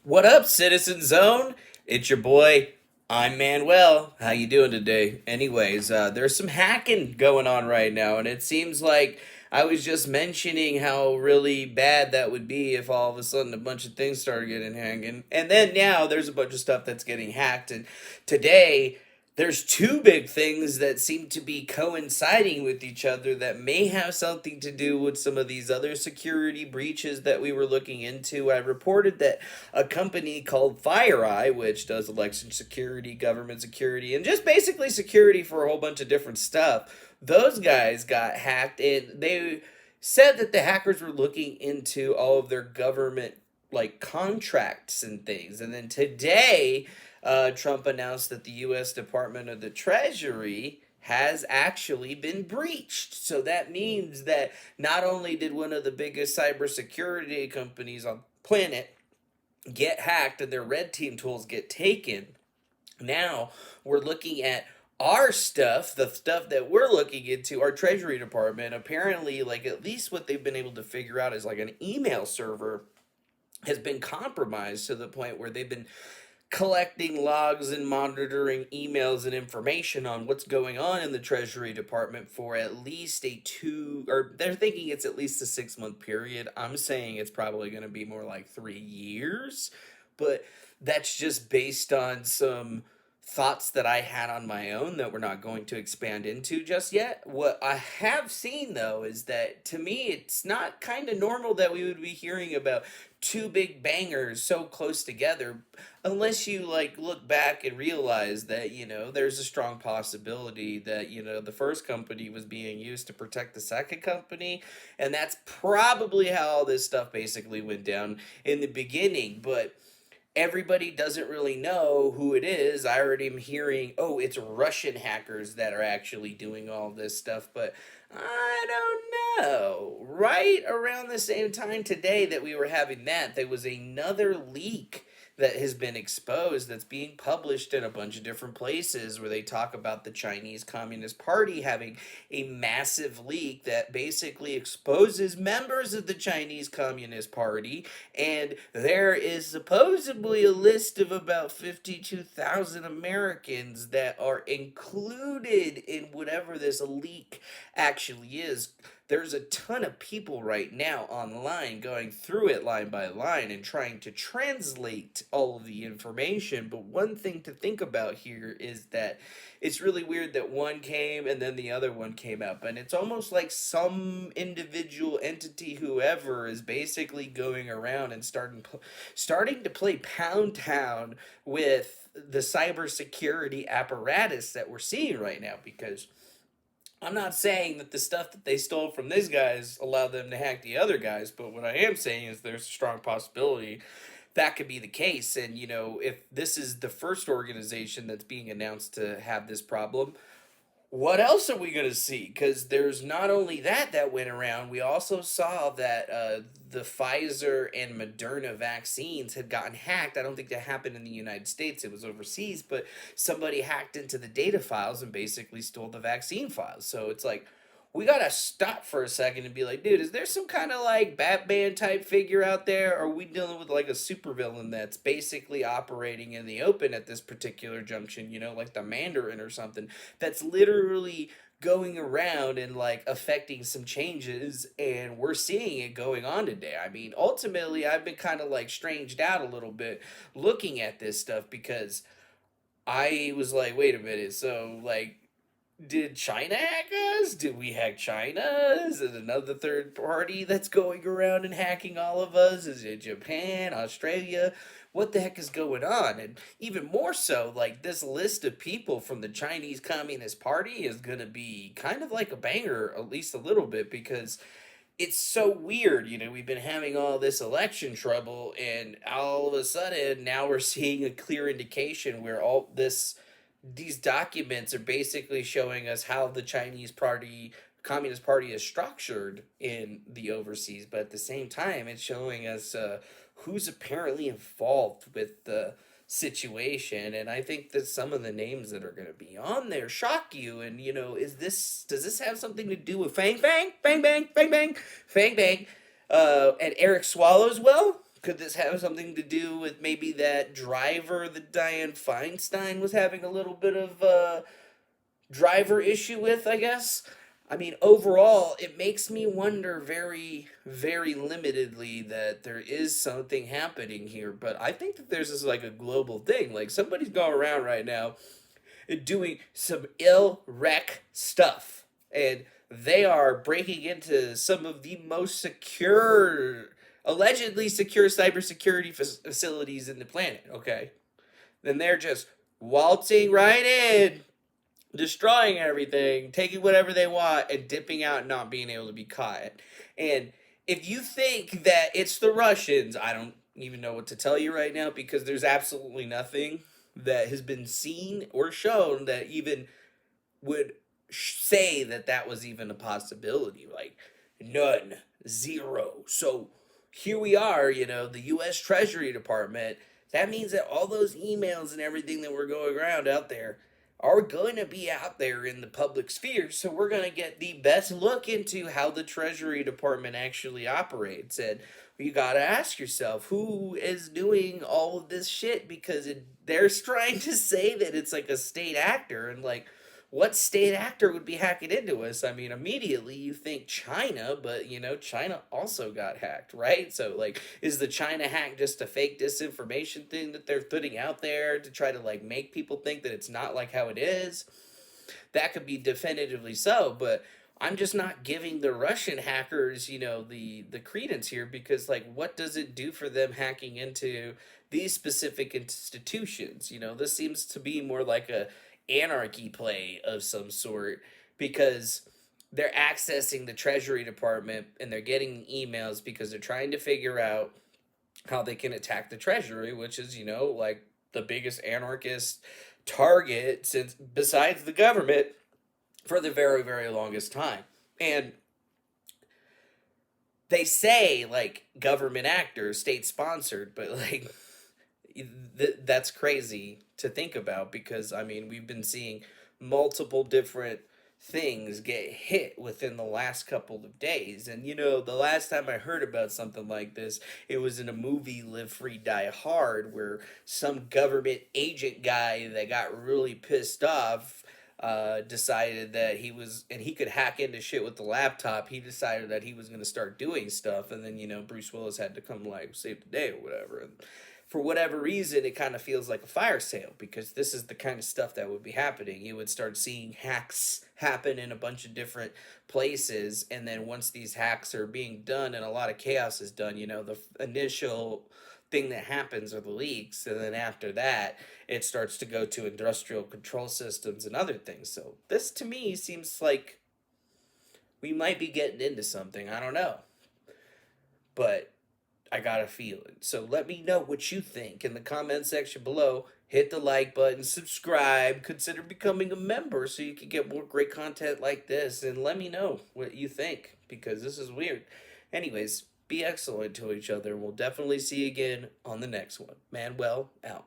What up, Citizen Zone? It's your boy. I'm Manuel. How you doing today? Anyways, there's some hacking going on right now, and it seems like I was just mentioning how really bad that would be if all of a sudden a bunch of things started getting hanging, and then now there's a bunch of stuff that's getting hacked, and today there's two big things that seem to be coinciding with each other that may have something to do with some of these other security breaches that we were looking into. I reported that a company called FireEye, which does election security, government security, and just basically security for a whole bunch of different stuff, those guys got hacked and they said that the hackers were looking into all of their government like contracts and things. And then today, Trump announced that the U.S. Department of the Treasury has actually been breached. So that means that not only did one of the biggest cybersecurity companies on the planet get hacked and their red team tools get taken, now we're looking at our stuff, the stuff that we're looking into, our Treasury Department. Apparently, like at least what they've been able to figure out is like an email server has been compromised to the point where they've been collecting logs and monitoring emails and information on what's going on in the Treasury Department for at least a two, or they're thinking it's at least a 6 month period. I'm saying it's probably going to be more like 3 years, but that's just based on some thoughts that I had on my own that we're not going to expand into just yet. What I have seen though is that to me it's not kind of normal that we would be hearing about two big bangers so close together unless you like look back and realize that there's a strong possibility that the first company was being used to protect the second company, and that's probably how all this stuff basically went down in the beginning. But everybody doesn't really know who it is. I already am hearing, oh, it's Russian hackers that are actually doing all this stuff, but I don't know. Right around the same time today that we were having that, there was another leak that has been exposed that's being published in a bunch of different places where they talk about the Chinese Communist Party having a massive leak that basically exposes members of the Chinese Communist Party, and there is supposedly a list of about 52,000 Americans that are included in whatever this leak actually is. There's a ton of people right now online going through it line by line and trying to translate all of the information. But one thing to think about here is that it's really weird that one came and then the other one came up. And it's almost like some individual entity, whoever, is basically going around and starting to play Pound Town with the cybersecurity apparatus that we're seeing right now. Because I'm not saying that the stuff that they stole from these guys allowed them to hack the other guys, but what I am saying is there's a strong possibility that could be the case. And, if this is the first organization that's being announced to have this problem, what else are we going to see? Because there's not only that went around, we also saw that the Pfizer and Moderna vaccines had gotten hacked. I don't think that happened in the United States, it was overseas, but somebody hacked into the data files and basically stole the vaccine files. So it's like, we gotta stop for a second and be like, dude, is there some kind of like Batman type figure out there? Or are we dealing with like a supervillain that's basically operating in the open at this particular junction, like the Mandarin or something, that's literally going around and like affecting some changes, and we're seeing it going on today. I mean, ultimately, I've been kind of like stranged out a little bit looking at this stuff because I was like, wait a minute, so like did China hack us? Did we hack China? Is it another third party that's going around and hacking all of us? Is it Japan, Australia? What the heck is going on? And even more so, like this list of people from the Chinese Communist Party is going to be kind of like a banger, at least a little bit, because it's so weird. We've been having all this election trouble, and all of a sudden now we're seeing a clear indication where all these documents are basically showing us how the Chinese party Communist Party is structured in the overseas, but at the same time it's showing us who's apparently involved with the situation. And I think that some of the names that are going to be on there shock you. And does this have something to do with Fang Bang, Bang Bang, Bang Bang, Fang Bang, and Eric Swallows? Well, Could this have something to do with maybe that driver that Dianne Feinstein was having a little bit of driver issue with, I guess? I mean, overall, it makes me wonder very, very limitedly that there is something happening here. But I think that there's this like a global thing. Like somebody's going around right now doing some ill rec stuff. And they are breaking into some of the most secure, allegedly secure cybersecurity facilities in the planet, okay? Then they're just waltzing right in, destroying everything, taking whatever they want, and dipping out and not being able to be caught. And if you think that it's the Russians, I don't even know what to tell you right now because there's absolutely nothing that has been seen or shown that even would say that that was even a possibility. Like, none, zero. So here we are, the U.S. Treasury Department. That means that all those emails and everything that were going around out there are going to be out there in the public sphere. So we're going to get the best look into how the Treasury Department actually operates. And you got to ask yourself, who is doing all of this shit? Because they're trying to say that it's like a state actor. And like, what state actor would be hacking into us? I mean, immediately you think China, but China also got hacked, right? So, like, is the China hack just a fake disinformation thing that they're putting out there to try to, like, make people think that it's not like how it is? That could be definitively so, but I'm just not giving the Russian hackers, the credence here because, like, what does it do for them hacking into these specific institutions? This seems to be more like a anarchy play of some sort because they're accessing the Treasury Department and they're getting emails because they're trying to figure out how they can attack the Treasury, which is, like the biggest anarchist target since besides the government for the very, very longest time. And they say like government actors, state sponsored, but like that's crazy to think about because I mean we've been seeing multiple different things get hit within the last couple of days. And the last time I heard about something like this, it was in a movie Live Free Die Hard where some government agent guy that got really pissed off decided that he could hack into shit with the laptop. He decided that he was going to start doing stuff, and then Bruce Willis had to come like save the day or whatever. And for whatever reason, it kind of feels like a fire sale because this is the kind of stuff that would be happening. You would start seeing hacks happen in a bunch of different places, and then once these hacks are being done and a lot of chaos is done, the initial thing that happens are the leaks, and then after that, it starts to go to industrial control systems and other things. So this to me seems like we might be getting into something. I don't know, but I got a feeling. So let me know what you think in the comment section below. Hit the like button, subscribe, consider becoming a member so you can get more great content like this. And let me know what you think because this is weird. Anyways, be excellent to each other. We'll definitely see you again on the next one. Manuel out.